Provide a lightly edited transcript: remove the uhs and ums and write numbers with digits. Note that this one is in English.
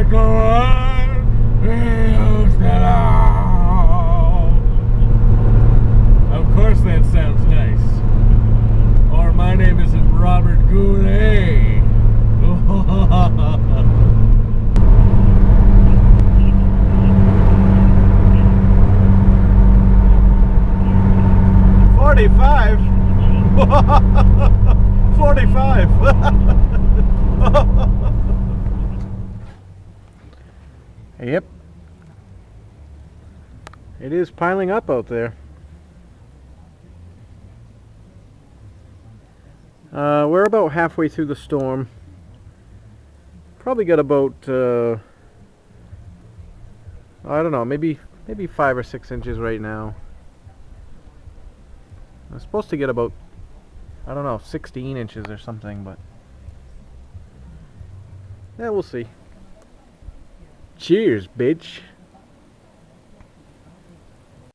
like the one we used to know. Of course that sounds nice. Or my name isn't Robert Goulet. 45? 45. Yep. It is piling up out there. We're about halfway through the storm. Probably got about I don't know, maybe 5 or 6 inches right now. I'm supposed to get about, I don't know, 16 inches or something, but yeah, we'll see. Cheers, bitch.